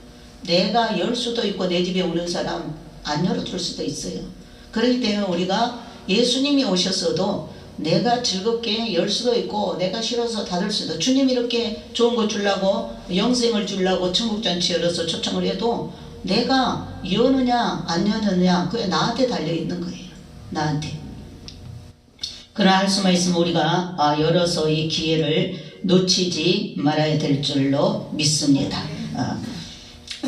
내가 열 수도 있고 내 집에 오는 사람 안 열어줄 수도 있어요. 그렇기 때문에 우리가 예수님이 오셨어도 내가 즐겁게 열 수도 있고 내가 싫어서 닫을 수도, 주님이 이렇게 좋은 거 주려고 영생을 주려고 천국잔치 열어서 초청을 해도 내가 여느냐 안 여느냐 그게 나한테 달려있는 거예요. 나한테. 그러나 할 수만 있으면 우리가 열어서 이 기회를 놓치지 말아야 될 줄로 믿습니다.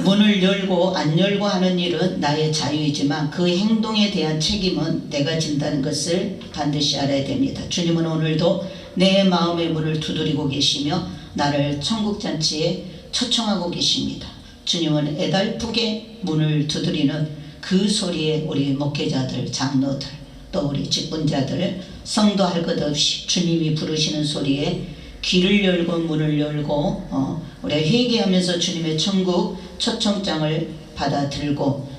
문을 열고 안 열고 하는 일은 나의 자유이지만 그 행동에 대한 책임은 내가 진다는 것을 반드시 알아야 됩니다. 주님은 오늘도 내 마음의 문을 두드리고 계시며 나를 천국잔치에 초청하고 계십니다. 주님은 애달프게 문을 두드리는 그 소리에 우리 목회자들, 장로들, 또 우리 직분자들, 성도 할 것 없이 주님이 부르시는 소리에 귀를 열고 문을 열고 우리가 회개하면서 주님의 천국 초청장을 받아들고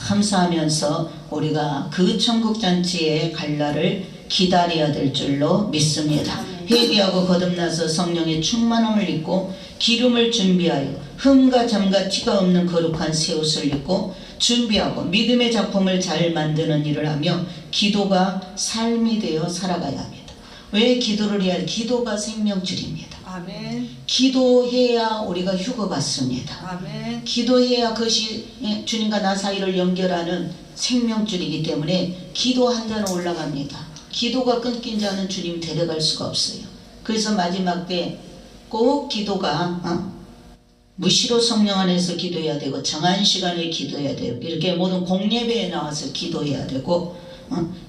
감사하면서 우리가 그 천국잔치에 갈 날을 기다려야 될 줄로 믿습니다. 회개하고 거듭나서 성령의 충만함을 입고 기름을 준비하여 흠과 잠과 티가 없는 거룩한 새 옷을 입고 준비하고 믿음의 작품을 잘 만드는 일을 하며 기도가 삶이 되어 살아가야 합니다. 왜 기도를 해야? 기도가 생명줄입니다. 아멘. 기도해야 우리가 휴거받습니다. 아멘. 기도해야 그것이 주님과 나 사이를 연결하는 생명줄이기 때문에 기도 한 자는 올라갑니다. 기도가 끊긴 자는 주님 데려갈 수가 없어요. 그래서 마지막 때 꼭 기도가 무시로 성령 안에서 기도해야 되고 정한 시간에 기도해야 되고 이렇게 모든 공예배에 나와서 기도해야 되고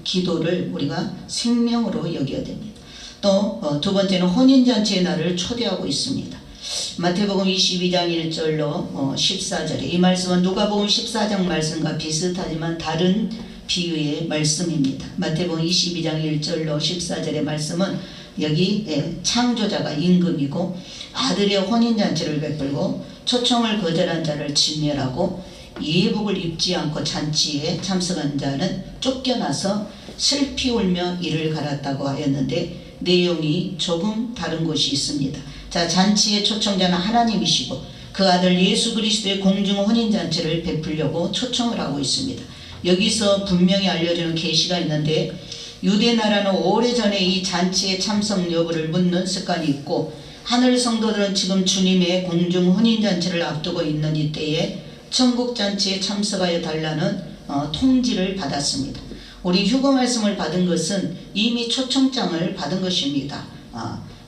기도를 우리가 생명으로 여겨야 됩니다. 또 두 번째는 혼인잔치의 날을 초대하고 있습니다. 마태복음 22장 1절로 14절에 이 말씀은 누가복음 14장 말씀과 비슷하지만 다른 비유의 말씀입니다. 마태복음 22장 1절로 14절의 말씀은 여기 창조자가 임금이고 아들의 혼인잔치를 베풀고 초청을 거절한 자를 진멸하고 예복을 입지 않고 잔치에 참석한 자는 쫓겨나서 슬피 울며 이를 갈았다고 하였는데 내용이 조금 다른 곳이 있습니다. 자, 잔치의 초청자는 하나님이시고 그 아들 예수 그리스도의 공중 혼인잔치를 베풀려고 초청을 하고 있습니다. 여기서 분명히 알려주는 계시가 있는데 유대 나라는 오래전에 이 잔치의 참석 여부를 묻는 습관이 있고 하늘 성도들은 지금 주님의 공중 혼인잔치를 앞두고 있는 이때에 천국잔치에 참석하여 달라는 통지를 받았습니다. 우리 휴거 말씀을 받은 것은 이미 초청장을 받은 것입니다.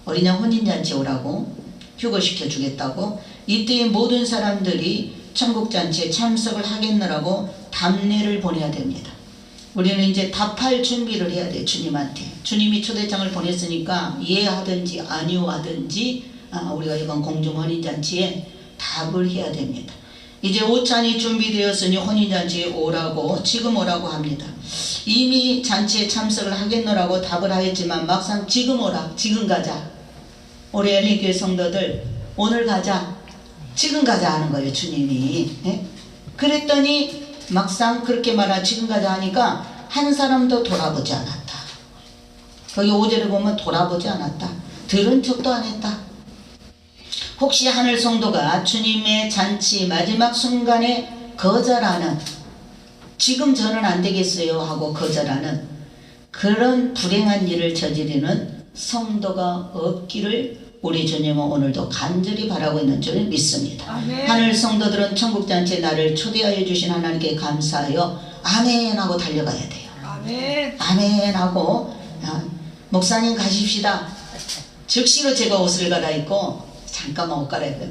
어린 양 혼인잔치에 오라고 휴거시켜 주겠다고 이때의 모든 사람들이 천국잔치에 참석을 하겠느라고 답례를 보내야 됩니다. 우리는 이제 답할 준비를 해야 돼. 주님한테. 주님이 초대장을 보냈으니까 예하든지 아니오 하든지 우리가 이번 공중 혼인잔치에 답을 해야 됩니다. 이제 오찬이 준비되었으니 혼인잔치에 오라고 지금 오라고 합니다. 이미 잔치에 참석을 하겠노라고 답을 하였지만 막상 지금 오라, 지금 가자. 우리 엘리교회 성도들 오늘 가자, 지금 가자 하는 거예요. 주님이. 그랬더니 막상 그렇게 말하 지금 가자 하니까 한 사람도 돌아보지 않았다. 거기 5절에 보면 돌아보지 않았다. 들은 척도 안 했다. 혹시 하늘 성도가 주님의 잔치 마지막 순간에 거절하는, 지금 저는 안 되겠어요 하고 거절하는 그런 불행한 일을 저지르는 성도가 없기를 우리 주님은 오늘도 간절히 바라고 있는 줄 믿습니다. 아멘. 하늘 성도들은 천국잔치에 나를 초대하여 주신 하나님께 감사하여 아멘 하고 달려가야 돼요. 아멘. 아멘 하고 목사님 가십시다. 즉시로 제가 옷을 갈아입고 잠깐만 옷 갈아입어요.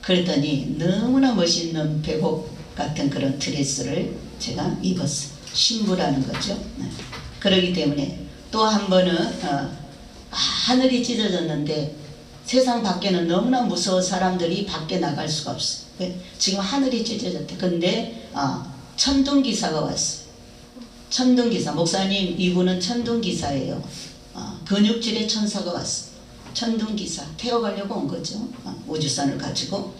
그랬더니 너무나 멋있는 배복 같은 그런 드레스를 제가 입었어요. 신부라는 거죠. 그렇기 때문에 또 한 번은 하늘이 찢어졌는데 세상 밖에는 너무나 무서워 사람들이 밖에 나갈 수가 없어요. 지금 하늘이 찢어졌대. 근데 천둥기사가 왔어요. 천둥기사. 목사님, 이분은 천둥기사예요. 근육질의 천사가 왔어요. 천둥기사. 태워가려고 온 거죠. 우주선을 가지고.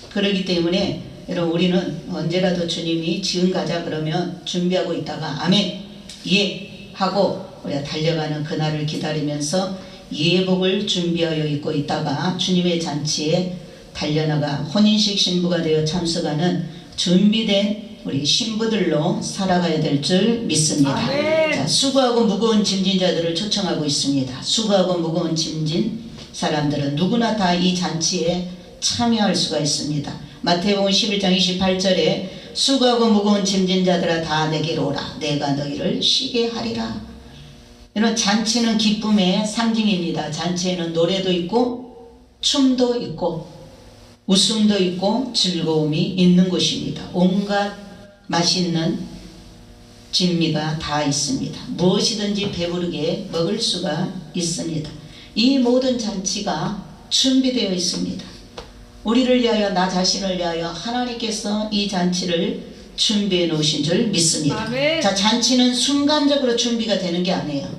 그렇기 때문에 여러분, 우리는 언제라도 주님이 지금 가자 그러면 준비하고 있다가 아멘, 예 하고 우리가 달려가는 그날을 기다리면서 예복을 준비하여 입고 있다가 주님의 잔치에 달려나가 혼인식 신부가 되어 참석하는 준비된 우리 신부들로 살아가야 될 줄 믿습니다. 자, 수고하고 무거운 짐진 자들을 초청하고 있습니다. 수고하고 무거운 짐진 사람들은 누구나 다 이 잔치에 참여할 수가 있습니다. 마태복음 11장 28절에 수고하고 무거운 짐진 자들아 다 내게로 오라. 내가 너희를 쉬게 하리라. 이런 잔치는 기쁨의 상징입니다. 잔치에는 노래도 있고 춤도 있고 웃음도 있고 즐거움이 있는 곳입니다. 온갖 맛있는 진미가 다 있습니다. 무엇이든지 배부르게 먹을 수가 있습니다. 이 모든 잔치가 준비되어 있습니다. 우리를 위하여, 나 자신을 위하여 하나님께서 이 잔치를 준비해 놓으신 줄 믿습니다. 아멘. 자, 잔치는 순간적으로 준비가 되는 게 아니에요.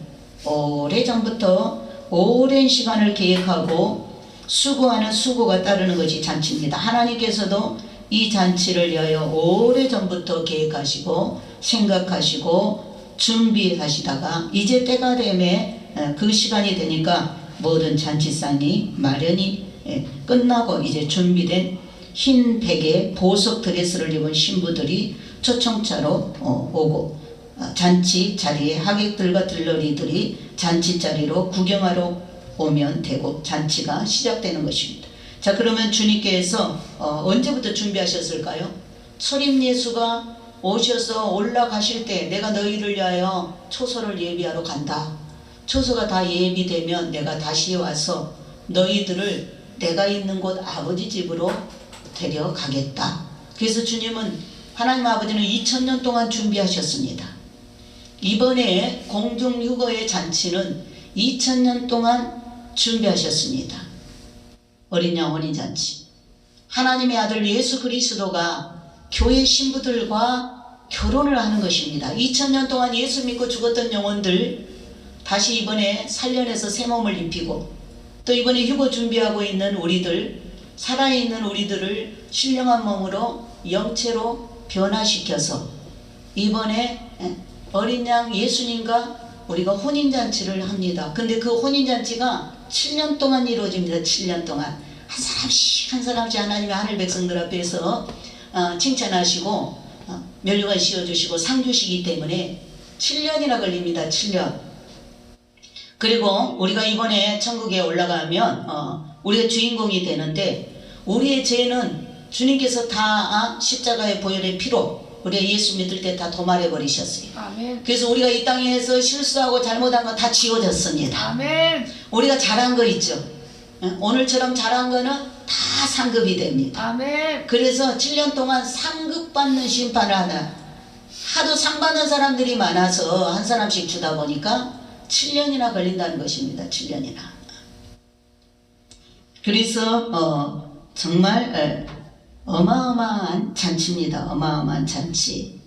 오래전부터 오랜 시간을 계획하고 수고하는 수고가 따르는 것이 잔치입니다. 하나님께서도 이 잔치를 위하여 오래전부터 계획하시고 생각하시고 준비하시다가 이제 때가 되매 그 시간이 되니까 모든 잔치상이 마련이 끝나고 이제 준비된 흰 베개 보석 드레스를 입은 신부들이 초청차로 오고 잔치 자리에 하객들과 들러리들이 잔치 자리로 구경하러 오면 되고 잔치가 시작되는 것입니다. 자, 그러면 주님께서 언제부터 준비하셨을까요? 초림 예수가 오셔서 올라가실 때 내가 너희를 위하여 초소를 예비하러 간다. 초소가 다 예비되면 내가 다시 와서 너희들을 내가 있는 곳 아버지 집으로 데려가겠다. 그래서 주님은, 하나님 아버지는 2000년 동안 준비하셨습니다. 이번에 공중유거의 잔치는 2000년 동안 준비하셨습니다. 어린 양 혼인잔치. 하나님의 아들 예수 그리스도가 교회 신부들과 결혼을 하는 것입니다. 2000년 동안 예수 믿고 죽었던 영혼들 다시 이번에 살려내서 새 몸을 입히고, 또 이번에 휴거 준비하고 있는 우리들, 살아있는 우리들을 신령한 몸으로 영체로 변화시켜서 이번에 어린 양 예수님과 우리가 혼인잔치를 합니다. 근데 그 혼인잔치가 7년 동안 이루어집니다. 7년 동안 한 사람씩 한 사람씩 하나님의 하늘 백성들 앞에서 칭찬하시고 면류관 씌워주시고 상 주시기 때문에 7년이나 걸립니다. 7년. 그리고 우리가 이번에 천국에 올라가면 우리가 주인공이 되는데, 우리의 죄는 주님께서 다 십자가의 보혈의 피로 우리가 예수 믿을 때 다 도말해 버리셨어요. 아멘. 그래서 우리가 이 땅에서 실수하고 잘못한 거 다 지워졌습니다. 아멘. 우리가 잘한 거 있죠. 오늘처럼 잘한 거는 다 상급이 됩니다. 아멘. 그래서 7년 동안 상급받는 심판을 하나, 하도 상 받는 사람들이 많아서 한 사람씩 주다 보니까 7년이나 걸린다는 것입니다. 7년이나. 그래서 정말 어마어마한 잔치입니다. 어마어마한 잔치.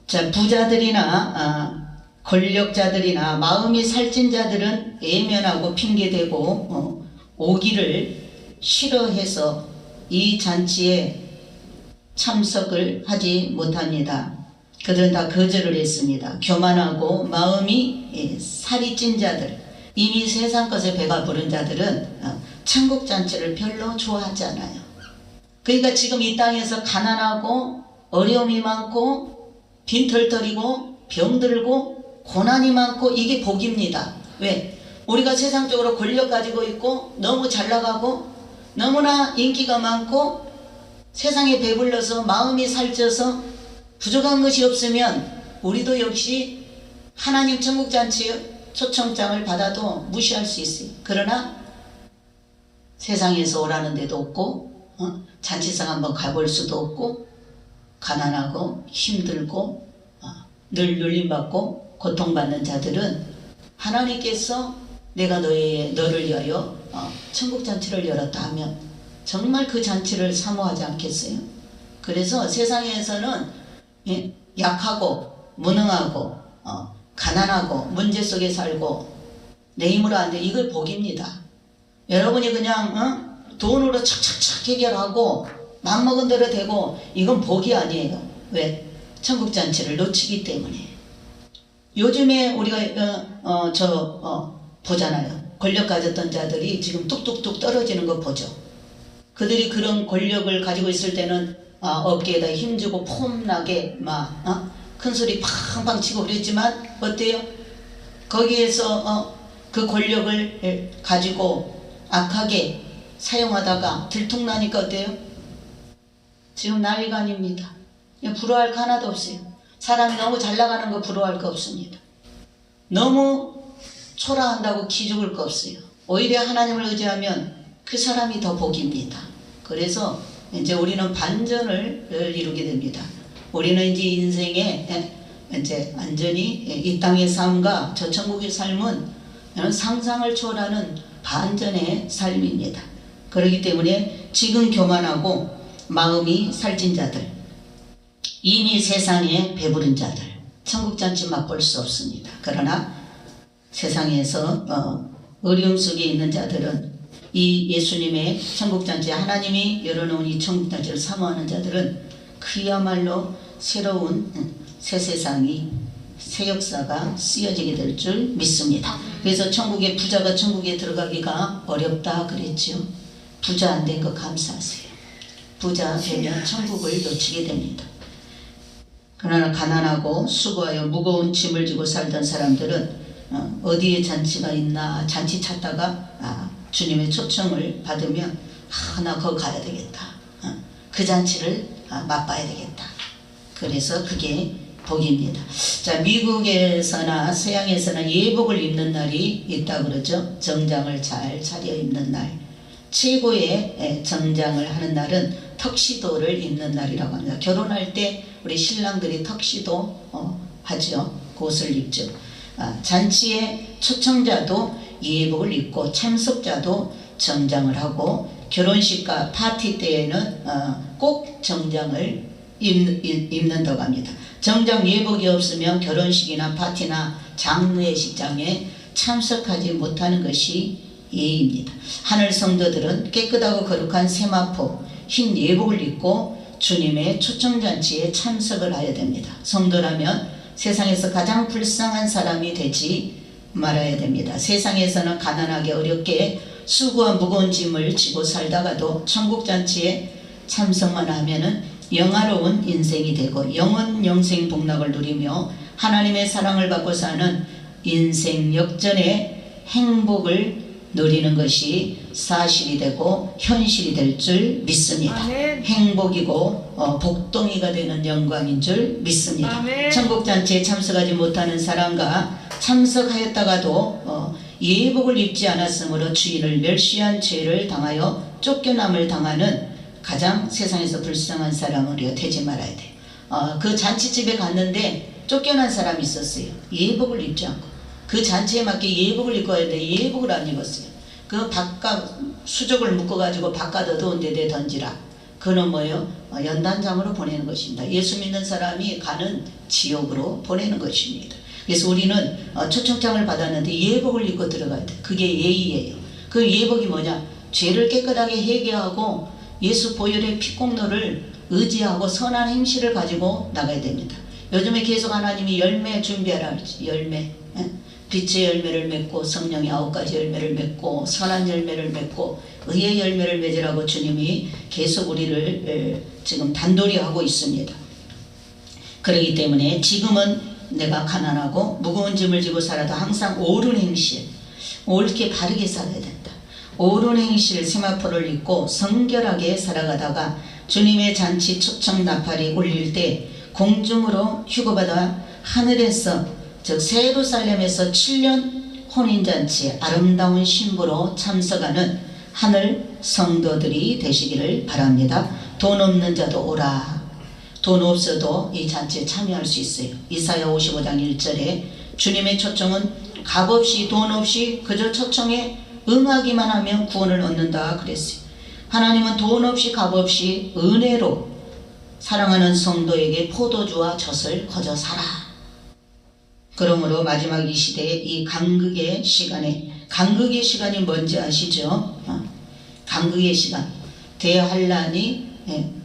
자, 부자들이나 권력자들이나 마음이 살찐 자들은 외면하고 핑계대고 오기를 싫어해서 이 잔치에 참석을 하지 못합니다. 그들은 다 거절을 했습니다. 교만하고 마음이 살이 찐 자들, 이미 세상 것에 배가 부른 자들은 천국 잔치를 별로 좋아하지 않아요. 그러니까 지금 이 땅에서 가난하고 어려움이 많고 빈털터리고 병들고 고난이 많고 이게 복입니다. 왜? 우리가 세상적으로 권력 가지고 있고 너무 잘 나가고 너무나 인기가 많고 세상에 배불러서 마음이 살쪄서 부족한 것이 없으면 우리도 역시 하나님 천국잔치 초청장을 받아도 무시할 수 있어요. 그러나 세상에서 오라는 데도 없고 잔치상 한번 가볼 수도 없고 가난하고 힘들고 늘 눌림받고 고통받는 자들은 하나님께서 내가 너를 위하여 천국 잔치를 열었다 하면 정말 그 잔치를 사모하지 않겠어요? 그래서 세상에서는 약하고 무능하고 가난하고 문제 속에 살고 내 힘으로 안 돼. 이걸 복입니다. 여러분이 그냥 돈으로 착착착 해결하고 맘먹은 대로 되고 이건 복이 아니에요. 왜? 천국 잔치를 놓치기 때문에. 요즘에 우리가 보잖아요. 권력 가졌던 자들이 지금 뚝뚝뚝 떨어지는 거 보죠. 그들이 그런 권력을 가지고 있을 때는 어깨에다 힘주고 폼나게 막 큰 소리 팡팡 치고 그랬지만 어때요? 거기에서 그 권력을 가지고 악하게 사용하다가 들통나니까 어때요? 지금 난리가 아닙니다. 부러워할 거 하나도 없어요. 사람이 너무 잘 나가는 거 부러워할 거 없습니다. 너무 초라한다고 기죽을 거 없어요. 오히려 하나님을 의지하면 그 사람이 더 복입니다. 그래서 이제 우리는 반전을 이루게 됩니다. 우리는 이제 인생에 이제 완전히 이 땅의 삶과 저 천국의 삶은 상상을 초월하는 반전의 삶입니다. 그렇기 때문에 지금 교만하고 마음이 살찐 자들, 이미 세상에 배부른 자들, 천국잔치 맛볼 수 없습니다. 그러나 세상에서 어려움 속에 있는 자들은 이 예수님의 천국잔치, 하나님이 열어놓은 이 천국잔치를 사모하는 자들은 그야말로 새로운 새 세상이, 새 역사가 쓰여지게 될 줄 믿습니다. 그래서 천국의 부자가 천국에 들어가기가 어렵다 그랬죠. 부자 안 된 거 감사하세요. 부자 되면 천국을 놓치게 됩니다. 그러나 가난하고 수고하여 무거운 짐을 지고 살던 사람들은 어디에 잔치가 있나 잔치 찾다가 주님의 초청을 받으면 나 거기 가야 되겠다. 그 잔치를 맛봐야 되겠다. 그래서 그게 복입니다. 자, 미국에서나 서양에서나 예복을 입는 날이 있다 그러죠. 정장을 잘 차려입는 날. 최고의 정장을 하는 날은 턱시도를 입는 날이라고 합니다. 결혼할 때 우리 신랑들이 턱시도 하죠. 옷을 입죠. 잔치에 초청자도 예복을 입고 참석자도 정장을 하고 결혼식과 파티 때에는 꼭 정장을 입는다고 합니다. 정장 예복이 없으면 결혼식이나 파티나 장례식장에 참석하지 못하는 것이 예의입니다. 하늘 성도들은 깨끗하고 거룩한 세마포, 흰 예복을 입고 주님의 초청잔치에 참석을 하여야 됩니다. 성도라면 세상에서 가장 불쌍한 사람이 되지 말아야 됩니다. 세상에서는 가난하게 어렵게 수고와 무거운 짐을 지고 살다가도 천국잔치에 참석만 하면은 영화로운 인생이 되고 영생 복락을 누리며 하나님의 사랑을 받고 사는 인생 역전의 행복을 누리는 것이 사실이 되고 현실이 될 줄 믿습니다. 아멘. 행복이고 복덩이가 되는 영광인 줄 믿습니다. 아멘. 천국잔치에 참석하지 못하는 사람과 참석하였다가도 예복을 입지 않았으므로 주인을 멸시한 죄를 당하여 쫓겨남을 당하는 가장 세상에서 불쌍한 사람은 우리가 되지 말아야 돼요. 그 잔치집에 갔는데 쫓겨난 사람이 있었어요. 예복을 입지 않고. 그 잔치에 맞게 예복을 입고 왔는데 예복을 안 입었어요. 그 바깥 수족을 묶어가지고 바깥 어두운 데에 던지라. 그는 뭐예요? 연단장으로 보내는 것입니다. 예수 믿는 사람이 가는 지옥으로 보내는 것입니다. 그래서 우리는 초청장을 받았는데 예복을 입고 들어가야 돼. 그게 예의예요. 그 예복이 뭐냐? 죄를 깨끗하게 회개하고 예수 보혈의 피공로를 의지하고 선한 행실을 가지고 나가야 됩니다. 요즘에 계속 하나님이 열매 준비하라 그러지. 열매. 빛의 열매를 맺고 성령의 9가지 열매를 맺고 선한 열매를 맺고 의의 열매를 맺으라고 주님이 계속 우리를 지금 단도리 하고 있습니다. 그렇기 때문에 지금은 내가 가난하고 무거운 짐을 지고 살아도 항상 옳은 행실, 옳게 바르게 살아야 된다. 옳은 행실 세마포를 입고 성결하게 살아가다가 주님의 잔치 초청 나팔이 울릴 때 공중으로 휴거받아 하늘에서 즉 세루살렘에서 7년 혼인잔치에 아름다운 신부로 참석하는 하늘 성도들이 되시기를 바랍니다. 돈 없는 자도 오라. 돈 없어도 이 잔치에 참여할 수 있어요. 이사야 55장 1절에 주님의 초청은 값 없이 돈 없이 그저 초청에 응하기만 하면 구원을 얻는다 그랬어요. 하나님은 돈 없이 값 없이 은혜로 사랑하는 성도에게 포도주와 젖을 거저 사라. 그러므로 마지막 이 시대에 이 간극의 시간에, 간극의 시간이 뭔지 아시죠? 간극의 시간, 대환란이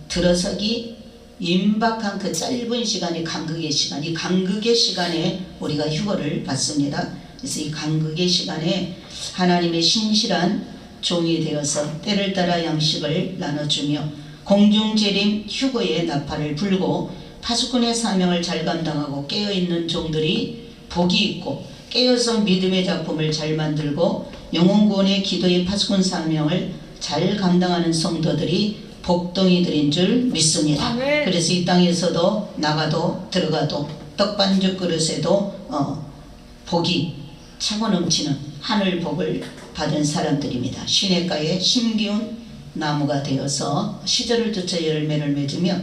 들어서기 임박한 그 짧은 시간이 간극의 시간. 이 간극의 시간에 우리가 휴거를 받습니다. 그래서 이 간극의 시간에 하나님의 신실한 종이 되어서 때를 따라 양식을 나눠주며 공중재림 휴거의 나팔을 불고 파수꾼의 사명을 잘 감당하고 깨어있는 종들이 복이 있고, 깨어서 믿음의 작품을 잘 만들고 영혼구원의 기도의 파수꾼 사명을 잘 감당하는 성도들이 복덩이들인 줄 믿습니다. 아멘. 그래서 이 땅에서도 나가도 들어가도 떡반죽 그릇에도 복이 차고 넘치는 하늘 복을 받은 사람들입니다. 시냇가에 심기운 나무가 되어서 시절을 쫓아 열매를 맺으며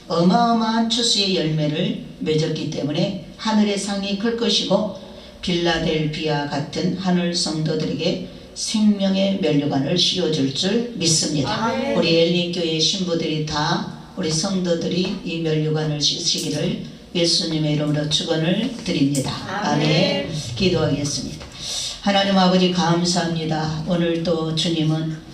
어마어마한 추수의 열매를 맺었기 때문에 하늘의 상이 클 것이고, 빌라델비아 같은 하늘 성도들에게 생명의 면류관을 씌워줄 줄 믿습니다. 아멘. 우리 엘리교회 신부들이 다, 우리 성도들이 이 면류관을 씌우시기를 예수님의 이름으로 축원을 드립니다. 아멘. 기도하겠습니다. 하나님 아버지 감사합니다. 오늘도 주님은